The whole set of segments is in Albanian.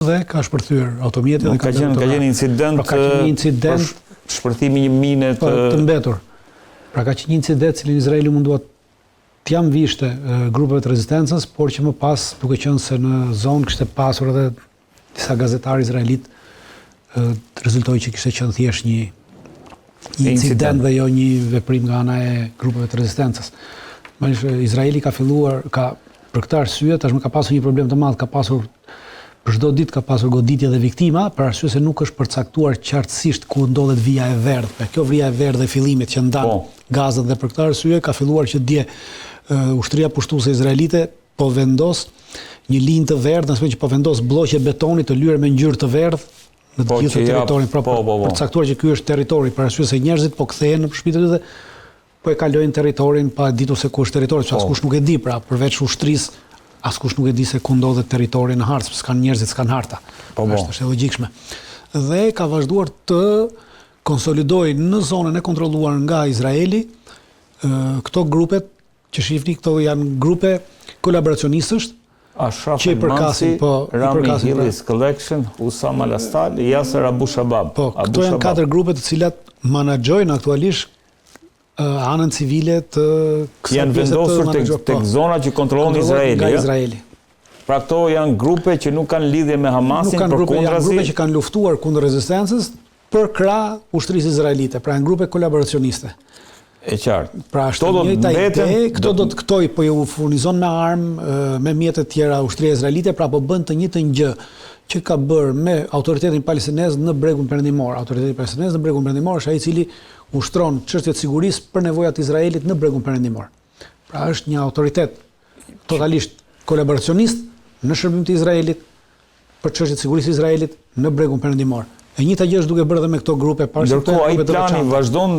dhe ka shpërthyer automjete dhe ka qenë incident për shpërthimi një mine të mbetur. Pra ka qenë një incident cilin Izraeli mundua t'jam vishte grupeve të rezistencës, por që më pas, duke qenë se në zonë kishte pasur edhe disa gazetarë izraelit, rezultoi që kishte qenë thjesht një incident dhe jo një veprim nga ana e grupeve të rezistencës. Izraeli ka filluar, për këtë arsye, tashmë ka pasur një problem të madh, për çdo ditë ka pasur goditje dhe viktima, për arsye se nuk është përcaktuar qartësisht ku ndodhet vija e verdhë. Kjo vija e verdhë e fillimit që ndan Gazën dhe për këtë arsye ka filluar që dje ushtria pushtuese izraelite po vendos një linjë të verdhë, nëse që po vendos blloqe betoni të lyer me ngjyrë të verdhë në të gjithë territorin, për caktuar që ky është territori, për arsye se njerëzit po kthehen në shtëpitë dhe po e kalojnë territorin pa ditur se ku është territori, që askush nuk e di, pra përveç ushtrisë, askush nuk e di se ku ndodhet territori në hartë, s'kan njerëzit, s'kan harta. Është e logjikshme. Dhe ka vazhduar të konsolidojë në zonën e kontrolluar nga Izraeli këto grupet që shihni, këto janë grupe kolaboracionistësh që i përkasin Rami Hillis Collection, Usama Lastal, Yasser Abu Shabab. Këto janë 4 grupe të cilat menaxhojnë aktualisht anën civile të janë vendosur tek zona që kontrollon Izraeli. Pra këto janë grupe që nuk kanë lidhje me Hamasin, janë grupe që kanë luftuar kundër rezistencës për krah ushtrisë izraelite, pra janë grupe kolaboracioniste. E qartë. Pra ashtu këto po ju furnizon me armë, me mjete të tjera ushtria izraelite, pra po bën të njëjtën gjë që ka bërë me autoritetin palestinez në bregun perëndimor. Autoriteti palestinez në bregun perëndimor është ai i cili ushtron çështjet e sigurisë për nevojat e Izraelit në bregun perëndimor. Pra është një autoritet totalisht kolaboracionist në shërbim të Izraelit për çështjet e sigurisë të Izraelit në bregun perëndimor. E njëjta gjë është duke bërë edhe me këto grupe Ndërkohë ai plani vazhdon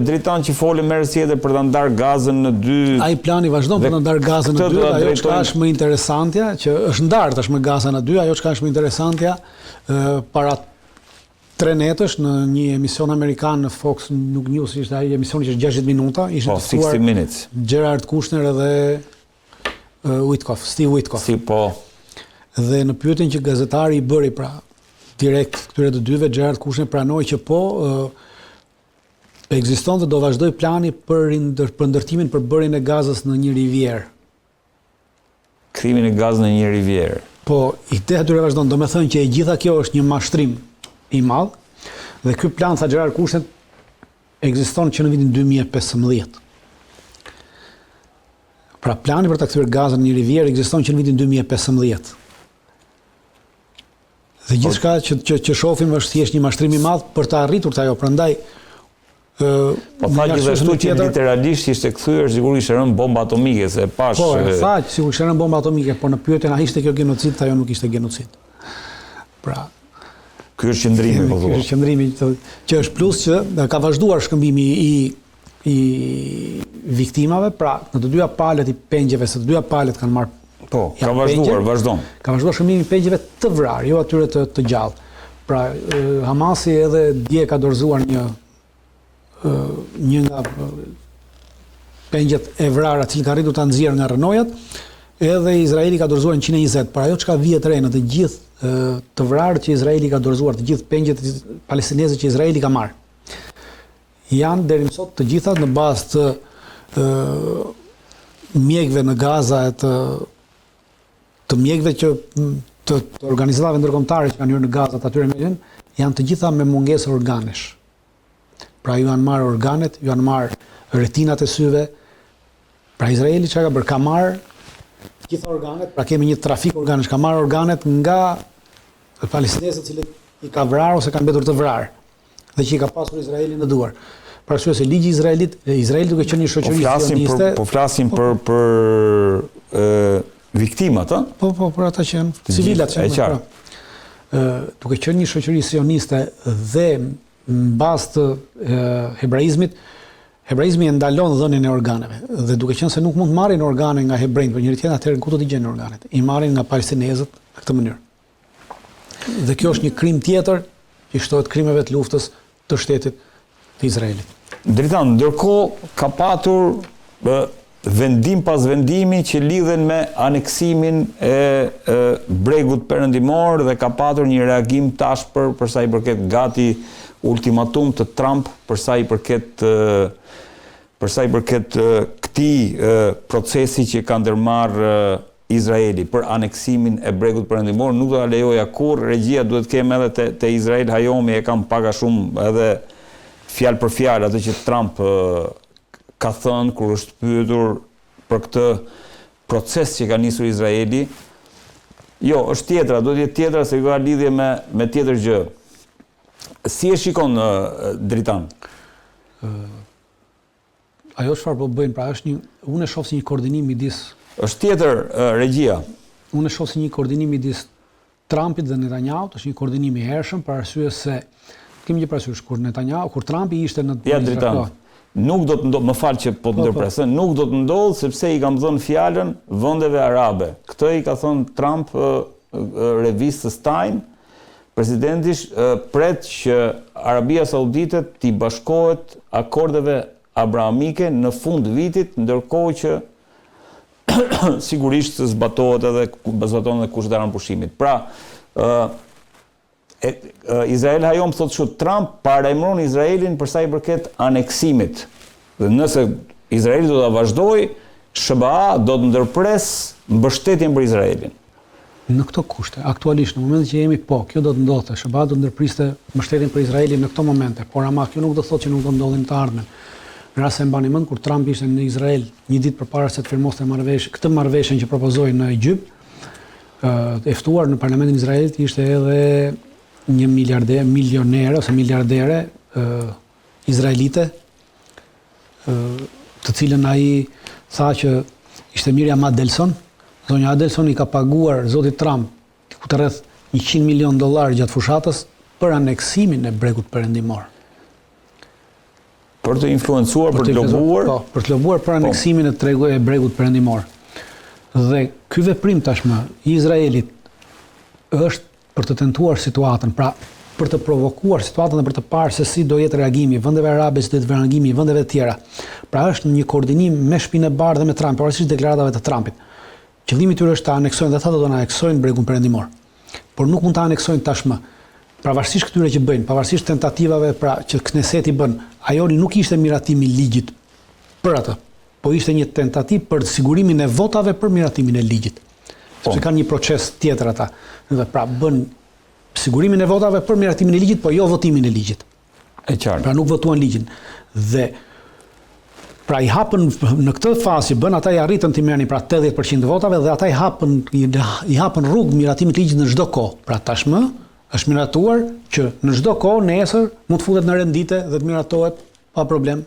dritan që folën më rësjetër për ta ndarë Gazën në dy. Ai plani vazhdon për ta ndarë Gazën në dy, ajo që është më interesantja, që është ndarë tashmë Gaza në dy, ajo që është më interesantja para 3 netësh në një emision amerikan në Fox News, ishte ai emisioni që është 60 minuta, ishte 60 minutes. Gerard Kushner edhe Steve Witkoff. Dhe në pyetjen që gazetari i bëri pra direkt këtyre të dyve, Gerard Kushner pranoi që ekziston dhe do vazhdoj plani për ndërtimin për bërjen e Gazës në një rivierë. Krimin e Gazës në një rivierë. Po, ideja atyre vazhdon, do me thënë që e gjitha kjo është një mashtrim i madh, dhe ky plan, tha Gerard Kushner, ekziston që në vitin 2015. Pra plani për ta kthyer Gazën në një rivierë ekziston që në vitin 2015. Dhe gjithçka që shohim është thjesht një mashtrim i madh për të arritur ajo, prandaj po tha gjithashtu që literalisht ishte kthyer sigurisht rënë bomba atomike, se pash. Po, tha që sigurisht rënë bomba atomike, por në pyetjen a ishte kjo genocid, ajo nuk ishte genocid. Pra, ky është qëndrimi, po thua. Ky është qëndrimi që është plus që ka vazhduar shkëmbimi i viktimave, pra në të dyja palët i pengjeve, se të dyja palët kanë marrë. Po, ka vazhduar, vazhdon. Ka vazhduar shërbimi i pengjeve të vrarë, jo atyre të gjallë. Pra, Hamasi edhe dje ka dorëzuar një nga pengjet e vrara, cilë ka rritur ta nxjerrë nga rënojat, edhe Izraeli ka dorëzuar 120. Pra ajo çka vjet re në të gjithë të vrarët që Izraeli ka dorëzuar, të gjithë pengjet palestineze që Izraeli ka marrë, janë deri më sot të gjitha në bazë të mjekëve në Gaza të mjekëve që të organizatave ndërkombëtare që kanë hyrë në Gaza të atyre mjekëve, janë të gjitha me mungesë organesh. Pra ju janë marrë organet, ju janë marrë retinat e syve. Pra Izraeli çka ka bërë, ka marrë gjitha organet, pra kemi një trafik organesh, ka marrë organet nga palestinezët cilët i ka vrarë ose kanë mbetur të vrarë dhe që i ka pasur Izraeli në duar. Pra arsye se ligji Izraeli duke qenë një shoqëri sioniste. Po flasim për viktimat, a? Po, për ata që janë civilat që janë. Duke qenë një shoqëri sioniste dhe në bazë të hebraizmit, hebraizmi e ndalon dhënien e organeve. Dhe duke qenë se nuk mund të marrin organe nga hebrejt për njëri tjetër, atëherë ku do t'i gjenë organet? I marrin nga palestinezët në këtë mënyrë. Dhe kjo është një krim tjetër që shtohet krimeve të luftës të shtetit të Izraelit. Dritan, ndërkohë ka patur vendim pas vendimi që lidhen me aneksimin e bregut perëndimor dhe ka patur një reagim tashpër për sa i përket gati ultimatum të Trump për sa i përket këtij procesi që ka ndërmarrë Izraeli për aneksimin e bregut perëndimor. Nuk do ta lejoja kurrë, regjia duhet të kem edhe te Izrael Hajomi e kam pak a shumë edhe fjalë për fjalë atë që Trump ka thënë kur është pyetur për këtë proces që ka nisur Izraeli. Jo, është tjetra, do të jetë tjetra se ka lidhje me tjetër gjë. Si e shikon Dritan? Ajo çfarë po bëjnë, pra është unë e shoh si një koordinim midis. Është tjetër regjia. Unë e shoh si një koordinim midis Trumpit dhe Netanyahut, është një koordinim i hershëm për arsye se kemi një parasysh kur Trumpi ishte në Dritan. Nuk do të ndodhë, më falë që po të ndërpresë, nuk do të ndodhë sepse i kam dhënë fjalën vendeve arabe. Këtë i ka thënë Trump revistës Time, presidentish pret që Arabia Saudite t'i bashkohet akordeve abrahamike në fund vitit, ndërkohë që sigurisht zbatohet edhe kushtet e rënpushimit. Pra, Izrael Hayom thotë që Trump paralajmëron Izraelin për sa i përket aneksimit. Dhe nëse Izraeli do ta vazhdojë, SBA do të ndërpres mbështetjen për Izraelin. Në këto kushte, aktualisht në momentin që jemi kjo do të ndodhte, SBA do të ndërpriste mbështetjen për Izraelin në këto momente, por ama kjo nuk do thotë që nuk do ndodhin të ardhmen. Në rast se mbani mend kur Trump ishte në Izrael një ditë përpara se të firmoste këtë marrëveshje që propozoi në Egjipt, e ftuar në parlamentin izraelit ishte edhe një milionere ose miliardere izraelite, të cilën ai tha që ishte Miriam Adelson. Zonja Adelson i ka paguar zotit Trump ku të rreth $100 milion gjatë fushatës për aneksimin e bregut perëndimor. Për të influencuar, për të lobuar? Po, për të lobuar për aneksimin e bregut perëndimor. Dhe ky veprim tashmë i Izraelit është për të tentuar situatën, pra për të provokuar situatën dhe për të parë se si do jetë reagimi vendeve arabe, si do jetë reagimi vendeve të tjera. Pra është një koordinim me Shtëpinë e Bardhë dhe me Trump, pavarësisht deklaratave të Trumpit. Qëllimi i tyre është ta aneksojnë, dhe ata do të aneksojnë bregun perëndimor. Por nuk mund ta aneksojnë tashmë. Pavarësisht këtyre që bëjnë, pavarësisht tentativave pra që Kneseti bën, ajo nuk ishte miratimi i ligjit për atë, po ishte një tentativë për sigurimin e votave për miratimin e ligjit. Sepse kanë një proces tjetër ata. Dhe pra bën sigurimin e votave për miratimin e ligjit, po jo votimin e ligjit. E qartë. Pra nuk votuan ligjin. Dhe pra i hapën në këtë fazë që bën ata i arritën të merrnin pra 80% të votave dhe ata i hapën rrugë miratimit të ligjit në çdo kohë. Pra tashmë është miratuar që në çdo kohë nesër mund të futet në rendite dhe të miratohet pa problem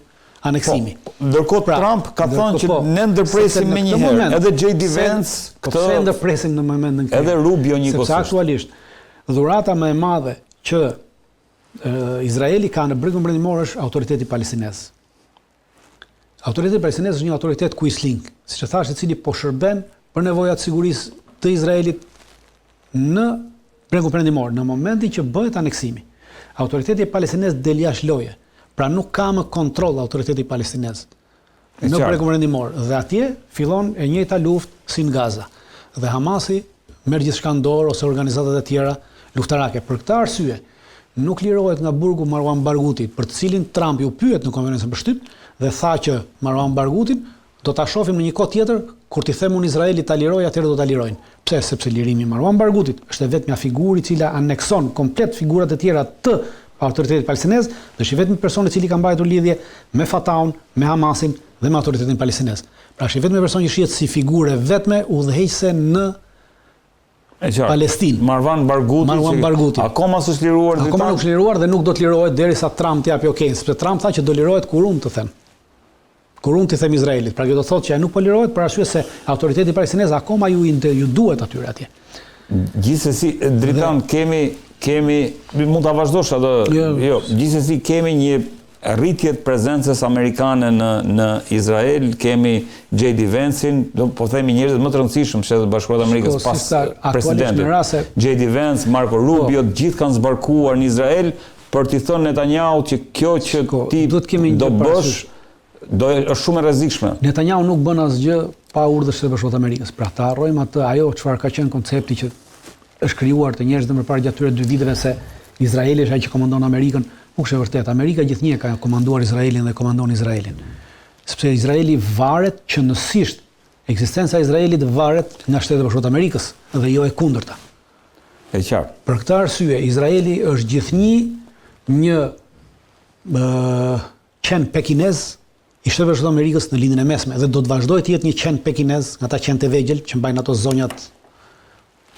aneksimi. Ndërkohë Trump ka thënë që ne ndërpresim menjëherë, edhe J.D. Vance, pse ndërpresim në momentin këtë. Edhe Rubio njëkohësisht. Sepse aktualisht dhurata më e madhe që Izraeli ka në bregun perëndimor është autoriteti palestinez. Autoriteti palestinez është një autoritet kuislink, siç e thash, i cili po shërben për nevojat e sigurisë të Izraelit në bregun perëndimor në momentin që bëhet aneksimi. Autoriteti palestinez del jashtë loje. Pra nuk ka më kontroll autoriteti palestinez në bregun perëndimor dhe atje fillon e njëjta luftë si në Gaza. Dhe Hamasi merr gjithçka në dorë ose organizatat e tjera luftarake. Për këtë arsye nuk lirohet nga burgu Marwan Barghuti, për të cilin Trump u pyet në konferencën për shtyp dhe tha që Marwan Barghutin do ta shohim në një kohë tjetër kur t'i them unë Izraelit ta lirojë, atëherë do ta lirojnë. Pse? Sepse lirimi i Marwan Barghutit është vetëm një figurë i cila anekson komplet figurat e tjera të autoritetit palestinez dhe është vetëm personi i cili ka mbajtur lidhje me Fatahun, me Hamasin dhe me autoritetin palestinez. Pra është vetëm person që shihet si figurë vetme udhëheqëse në Palestinë. Marwan Barghuti. Akoma s'është liruar. Akoma nuk është liruar dhe nuk do të lirohet derisa Trump t'i japë okay, sepse Trump tha që do lirohet kur unë të them. Kur unë t'i them Izraelit. Pra kjo do thotë që ai nuk po lirohet për arsye se autoriteti palestinez akoma ju duhet atyre atje. Gjithsesi Dritan kemi mund ta vazhdosh atë. Jo, gjithsesi kemi një rritje të prezencës amerikane në Izrael, kemi J.D. Vance-in, po themi njerëzit më të rëndësishëm Shtetet Bashkuara të Amerikës pas presidentit. J.D. Vance, Marco Rubio, të gjithë kanë zbarkuar në Izrael për t'i thënë Netanyahut që kjo që ti do bësh është shumë e rrezikshme. Netanyahu nuk bën asgjë pa urdhër të Shtetit Bashkuar të Amerikës. Pra ta harrojmë atë ajo çfarë ka qenë koncepti që është krijuar të njerëzit më parë gjatë këtyre 2 viteve se Izraeli është ai që komandon Amerikën. Nuk është e vërtetë. Amerika gjithnjë ka komanduar Izraelin dhe komandon Izraelin. Sepse Izraeli varet qëndësisht, ekzistenca e Izraelit varet nga Shtetet Bashkuara të Amerikës dhe jo e kundërta. E qartë. Për këtë arsye, Izraeli është gjithnjë një qen pekinez i Shtetit Bashkuar të Amerikës në lindjen e mesme dhe do të vazhdojë të jetë një qen pekinez, nga ata qenë të vegjël që mbajnë ato zonjat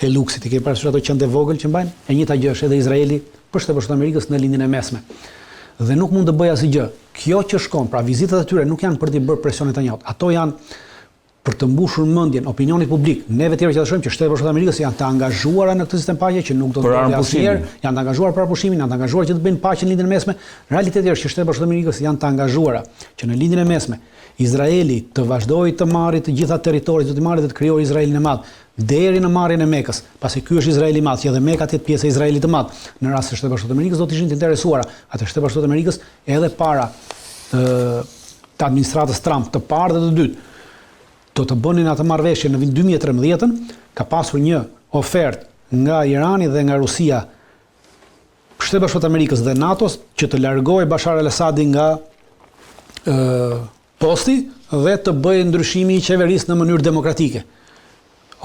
e luksit, i ke parasysh ato qenë të vogël që mbajnë, e njëjta gjë është edhe Izraeli për Shtetin Bashkuar të Amerikës në lindjen e mesme. Dhe nuk mund të bëjë asgjë. Kjo që shkon, pra vizitat e tyre nuk janë për të bërë presion Netanyahu. Ato janë për të mbushur mendjen opinionit publik. Neve tjerë që të shohim që Shtetet Bashkuara të Amerikës janë të angazhuara në këtë sistem paqe që nuk do të bëjë asnjëherë, janë të angazhuar për pushimin, janë të angazhuar që të bëjnë paqe në lindjen e mesme. Realiteti është që Shtetet Bashkuara të Amerikës janë të angazhuara që në lindjen e mesme Izraeli të vazhdojë të marrë të gjitha territorit, të marrë dhe të krijojë Izraelin e madh deri në marrjen e Mekës. Pasi ky është Izraeli i madh, që edhe Meka të jetë pjesë e Izraelit të madh. Në rast se Shtetet Bashkuara të Amerikës do të ishin të interesuara, atë Shtetet Bashkuara të Amerikës edhe para të administratës Trump të parë dhe të dytë do të bënin atë marrëveshje në vitin 2013, ka pasur një ofertë nga Irani dhe nga Rusia, Shtetet Bashkuara të Amerikës dhe NATO-s që të largojë Bashar al-Assadi nga posti dhe të bëjë ndryshimi i qeverisë në mënyrë demokratike.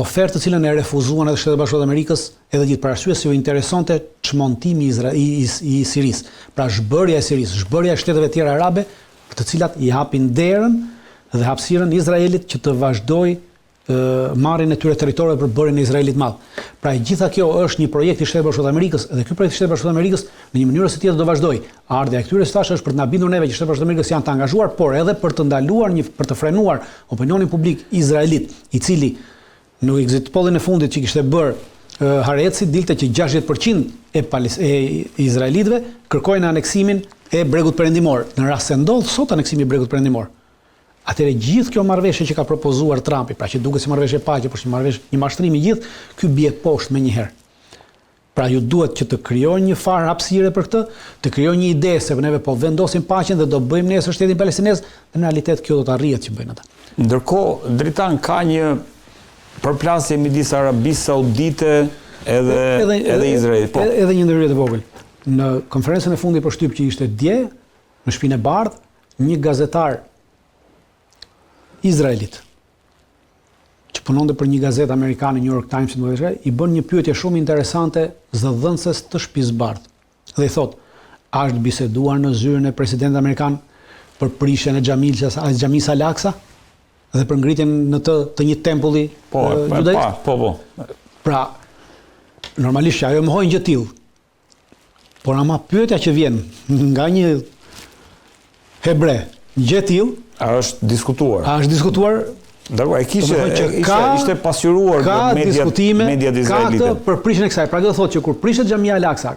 Ofertë të cilën e refuzuan edhe Shtetet Bashkuara të Amerikës edhe gjithë për arsye se u interesonte çmontimi i Sirisë. Pra zhbërja e Sirisë, zhbërja e shteteve tjera arabe, për të cilat i hapin derën dhe hapësirën Izraelit që të vazhdojë marrjen e tyre territorëve për bërjen e Izraelit madh. Pra gjitha kjo është një projekt i Shtetit Bashkuar të Amerikës dhe ky projekt i Shtetit Bashkuar të Amerikës në një mënyrë ose tjetër do vazhdojë. Ardha e këtyre stashëve është për të na bindur neve që Shtetit Bashkuar të Amerikës janë të angazhuar, por edhe për të ndaluar për të frenuar opinionin publik izraelit, i cili në exit pollin e fundit që kishte bërë Hareci dilte që 60% e izraelitëve kërkojnë aneksimin e bregut perëndimor. Në rast se ndodh sot aneksimi i bregut perëndimor, atëherë gjithë kjo marrëveshje që ka propozuar Trumpi, pra që duket si marrëveshje paqe, por një mashtrim i gjithë, ky bie poshtë menjëherë. Pra ju duhet që të krijojnë një farë hapësire për këtë, të krijojnë një ide se neve po vendosim paqen dhe do bëjmë nesër shtetin palestinez, në realitet kjo do të arrihet që bëjnë ata. Ndërkohë, Dritan ka një përplasje midis Arabisë Saudite edhe Izraelit. Po. Edhe një ndërhyrje të vogël. Në konferencën e fundit për shtyp që ishte dje në Shtëpinë e Bardhë, një gazetar izraelit që punonte për një gazetë amerikane, New York Times, i bën një pyetje shumë interesante zëdhënëses të Shtëpisë Bardhë. Dhe i thotë, a është biseduar në zyrën e presidentit amerikan për prishjen e xhamisë Al-Aqsa dhe për ngritjen në të një tempulli judaik? Po. Pra, normalisht ajo mohojnë gjë tillë. Por ama pyetja që vjen nga një hebre, gjë tillë, a është diskutuar? A është diskutuar? Dakor, ishte pasqyruar mediat izraelite. Ka të për prishjen e kësaj. Pra kjo thotë që kur prishet Xhamia Al-Aqsa,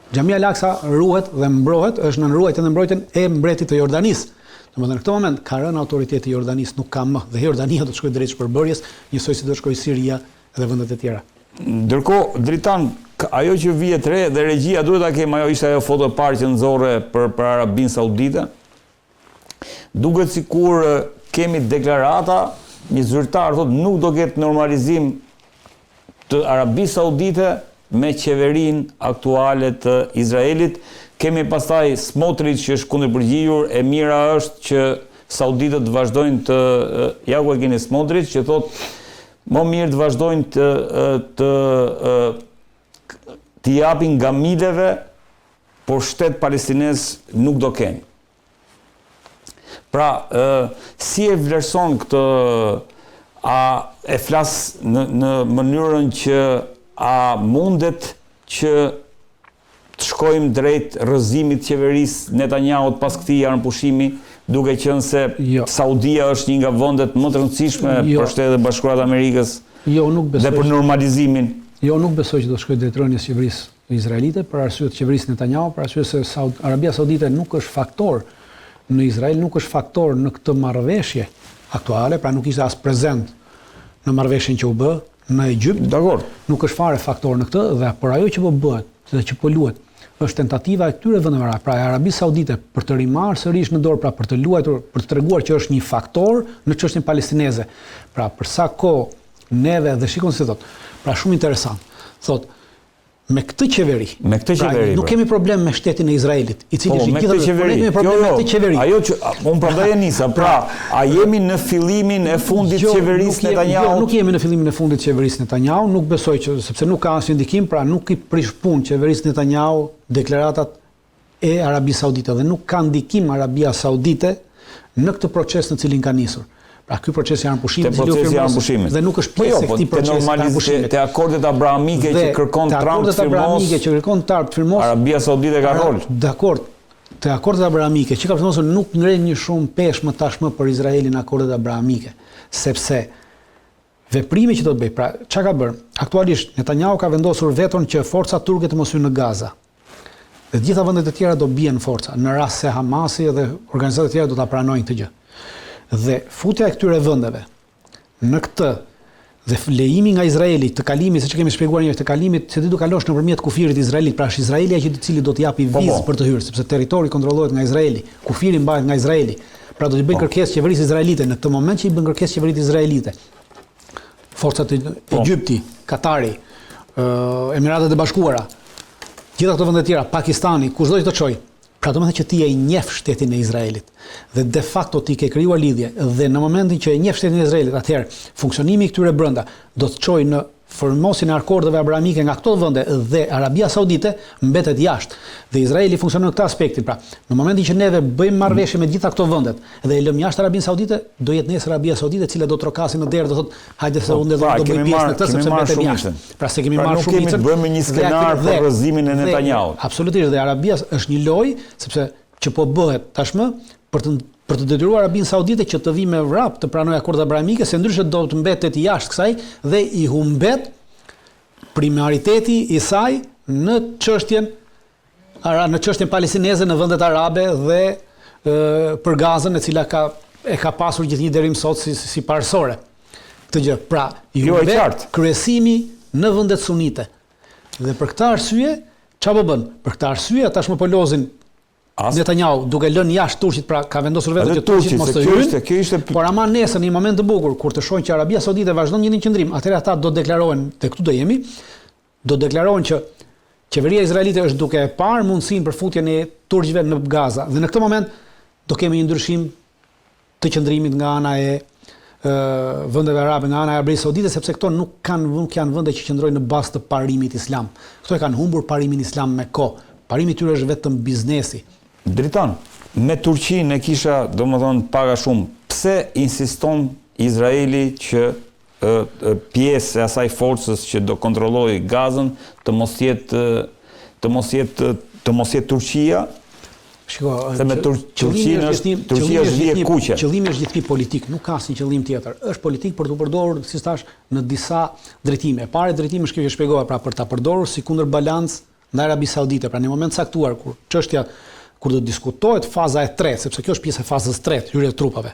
Xhamia Al-Aqsa ruhet dhe mbrohet, është në ruajtjen dhe mbrojtjen e mbretit të Jordanisë. Domethënë në këtë moment ka rënë autoriteti i Jordanisë, nuk ka më, dhe Jordania do të shkojë drejt shpërbërjes, njësoj si do të shkojë Siria dhe vendet e tjera. Ndërkohë, Dritan, ajo që vihet re dhe regjia duhet ta kemë, ajo ishte ajo foto e parë që nxorre për Arabinë Saudite. Duket sikur kemi deklarata, një zyrtar thotë nuk do ketë normalizim të Arabisë Saudite me qeverinë aktuale të Izraelit. Kemi pastaj Smotrich që është kundërpërgjigjur, e mira është që sauditët vazhdojnë të ja ku e keni Smotrich që thotë më mirë të vazhdojnë të japin gamileve, por shtet palestinez nuk do kenë. Pra, si e vlerëson këtë, a e flas në mënyrën që a mundet që të shkojmë drejt rrëzimit qeverisë Netanyahut pas këtij jarmpushimi, duke qenë se Saudia është një nga vendet më të rëndësishme për Shtetet Bashkuara të Amerikës dhe për normalizimin. Jo, nuk besoj që do shkojë drejt rënies qeverisë izraelite për arsye të qeverisë Netanyahu, për arsye se Arabia Saudite nuk është faktor në Izrael, nuk është faktor në këtë marrëveshje aktuale, pra nuk ishte as prezent në marrëveshjen që u bë në Egjipt. Dakor. Nuk është fare faktor në këtë, dhe por ajo që po bëhet dhe që po luhet është tentativa e këtyre vendeve arabe, pra e Arabisë Saudite, për të rimarrë sërish në dorë, pra për të luajtur, për të treguar që është një faktor në çështjen palestineze. Pra për sa kohë neve dhe shikon se thotë, pra shumë interesant. Thotë me këtë qeveri. Me këtë qeveri. Nuk kemi problem me shtetin e Izraelit, i cili është me këtë qeveri. Kemi problem me këtë qeveri. Ajo që unë prandaj e nisa, pra, a jemi në fillimin e fundit të qeverisë Netanyahu? Jo, nuk jemi në fillimin e fundit të qeverisë Netanyahu, nuk besoj që sepse nuk ka asnjë ndikim, pra nuk i prish punë qeverisë Netanyahu deklaratat e Arabisë Saudite dhe nuk ka ndikim Arabia Saudite në këtë proces në cilin ka nisur. Pra ky proces i anëpushimit dhe nuk është pjesë e këtij procesi të anëpushimit. Te akordet abrahamike që kërkon Trump të firmos, Arabia Saudite ka rol. Dakor. Te akordet abrahamike që ka firmosur nuk ngren një shumë peshë më tashmë për Izraelin akordet abrahamike, sepse veprimi që do të bëj, pra çka ka bërë? Aktualisht Netanyahu ka vendosur veton që forcat turke të mos hyjnë në Gaza. Dhe të gjitha vendet e tjera do bien forca, në rast se Hamasi dhe organizatat e tjera do ta pranojnë këtë gjë. Dhe futja e këtyre vendeve në këtë dhe lejimi nga Izraeli të kalimit, siç kemi shpjeguar një të kalimit, se ti do kalosh nëpërmjet kufirit Izraelit, pra është Izraeli ai i cili do të japi vizë për të hyrë, sepse territori kontrollohet nga Izraeli, kufiri mbahet nga Izraeli. Pra do të bëjnë kërkesë qeverisë izraelite në këtë moment që i bën kërkesë qeverisë izraelite. Forcat e Egjipti, Katari, Emiratet e Bashkuara, gjitha këto vende të tjera, Pakistani, kushdo që të çojë. Pra do të thotë që ti e njeh shtetin e Izraelit dhe de facto ti ke krijuar lidhje dhe në momentin që e njeh shtetin e Izraelit, atëherë funksionimi i këtyre brenda do të çojë në formosjen e akordeve abrahamike nga këto vende dhe Arabia Saudite mbetet jashtë. Dhe Izraeli funksionon në këtë aspektin. Pra, në momentin që neve bëjmë marrëveshje me gjitha këto vendet dhe e lëm jashtë Arabinë Saudite, do jetë nesër Arabia Saudite e cila do trokasin në derë, do thotë, hajde se unë do bëj pjesë në këtë sepse mbetem jashtë. Pra se kemi marrë shumë. Nuk kemi të bëjmë një skenar për rrëzimin e Netanyahut. Absolutisht, dhe Arabia është një lojë sepse që po bëhet tashmë për të detyruar Arabinë Saudite që të vi me vrap të pranojë akordet abrahamike, se ndryshe do të mbetet jashtë kësaj dhe i humbet primariteti i saj në çështjen palestineze në vendet arabe dhe për Gazën, e cila e ka pasur gjithnjë deri më sot si parësore. Këtë gjë, pra, i humbet kryesimi në vendet sunite. Dhe për këtë arsye, çfarë po bën? Për këtë arsye tashmë po lozin Netanyahu duke lënë jashtë Turqit, pra ka vendosur vetë që Turqit mos të hyjnë. Por ama nesër në një moment të bukur kur të shohin që Arabia Saudite vazhdon një qendrim, atëherë ata do deklarohen, te këtu do jemi, do deklarohen që qeveria izraelite është duke e parë mundësinë për futjen e turqëve në Gaza. Dhe në këtë moment do kemi një ndryshim të qendrimit nga ana e vendeve arabe, nga ana e Arabisë Saudite, sepse këto nuk janë vende që qëndrojnë në bazë të parimit islam. Këto e kanë humbur parimin islam me kohë. Parimi i tyre është vetëm biznesi. Dritan, me Turqinë e kisha, domethënë, paga shumë. Pse insiston Izraeli që pjesë e asaj forcës që do kontrollojë Gazën të mos jetë Turqia? Shiko, Turqia është vije kuqe. Qëllimi është gjithë politik, nuk ka asnjë qëllim tjetër. Është politik për të përdorur, si thash, në disa drejtime. E para drejtimi është kjo që shpjegova, pra për ta përdorur si kundërbalancë ndaj Arabisë Saudite, pra në moment caktuar kur do diskutohet faza e tretë, sepse kjo është pjesë e fazës tretë, hyrja e trupave.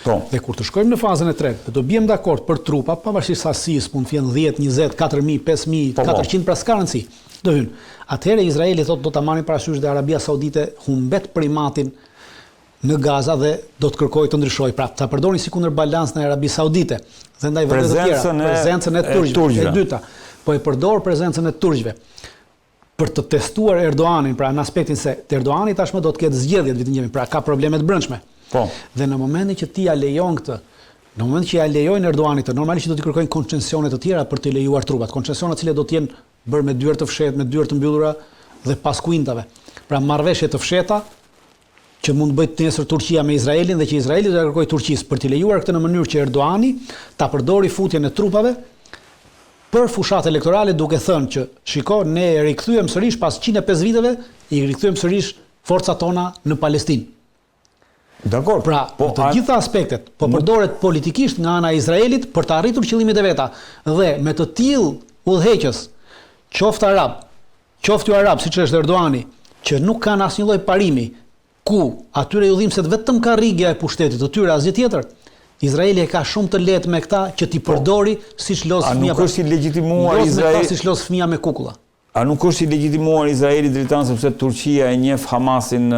Dhe kur të shkojmë në fazën e tretë, do bëjmë dakord për trupa, pavarësisht sasisë, mund të jenë 10, 20, 4000, 5000, 400 pra s'ka rëndësi. Do hyn. Atëherë Izraeli thotë do ta marrin parasysh dhe Arabia Saudite humbet primatin në Gaza dhe do të kërkojë të ndryshojë. Pra, ta përdorin si kundërbalancë në Arabisë Saudite dhe ndaj vendeve të tjera, prezencën e turqëve. E dyta, po e përdor prezencën e turqëve për të testuar Erdoganin, pra në aspektin se Erdogani tashmë do të ketë zgjedhje të vitin njëmi, pra ka probleme të brendshme. Dhe në momentin që ti ja lejon këtë, në momentin që ja lejojnë Erdoganit, normalisht do të kërkojnë koncesione të tjera për të lejuar trupat, koncesione të cilat do të jenë bërë me dyert të fshehtë, me dyert të mbyllura dhe pas kuintave. Pra marrëveshje të fshehta që mund të bëjë nesër Turqia me Izraelin dhe që Izraeli do të kërkojë Turqisë për të lejuar këtë në mënyrë që Erdogani ta përdori futjen e trupave për fushat elektorale, duke thënë që shiko, ne rikthyem sërish pas 105 viteve, i rikthyem sërish forcat tona në Palestinë. Dakor. Pra, të gjitha aspektet, po përdoret politikisht nga ana e Izraelit për të arritur qëllimet e veta. Dhe me të tillë udhëheqës, qoftë arab, qoftë jo arab, siç është Erdogani, që nuk kanë asnjë lloj parimi, ku atyre ju dhimbset vetëm karrigja e pushtetit të tyre, asgjë tjetër. Izraeli e ka shumë të lehtë me këta që ti përdori siç los fëmia. A nuk është i legjitimuar Izraeli? Siç los fëmia me kukulla. A nuk është i legjitimuar Izraeli dritan sepse Turqia e njeh Hamasin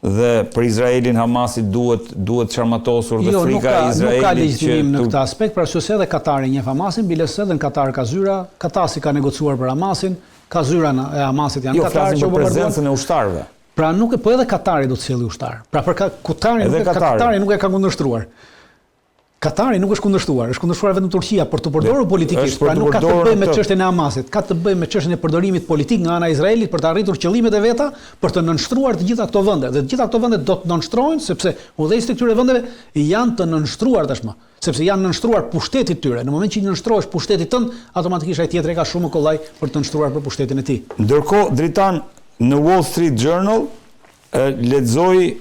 dhe për Izraelin Hamasi duhet çarmatosur dhe frika e Izraelit. Nuk ka legjitimim në këtë aspekt, pra se edhe Katari njeh Hamasin, biles edhe në Katar ka zyra, Katasi ka negociuar për Hamasin, ka zyra e Hamasit janë Katar që prezencën e ushtarëve. Pra nuk po edhe Katari do të sjellë ushtar. Pra për Katari nuk e ka kundërshtruar. Katari nuk është kundërshtuar, është kundërshtuar vetëm Turqia për të përdorur politikisht, pra nuk ka të bëjë me çështjen e Hamasit, ka të bëjë me çështjen e përdorimit politik nga ana e Izraelit për të arritur qëllimet e veta, për të nënshtruar të gjitha këto vende. Dhe të gjitha këto vende do të nënshtrohen sepse udhëheqësit e këtyre vendeve janë të nënshtruar tashmë, sepse janë nënshtruar pushtetit tyre. Në moment që nënshtrohesh pushtetit tënd, automatikisht ai tjetri ka shumë kollaj për të nënshtruar për pushtetin e tij. Ndërkohë, Dritan, në Wall Street Journal lexoi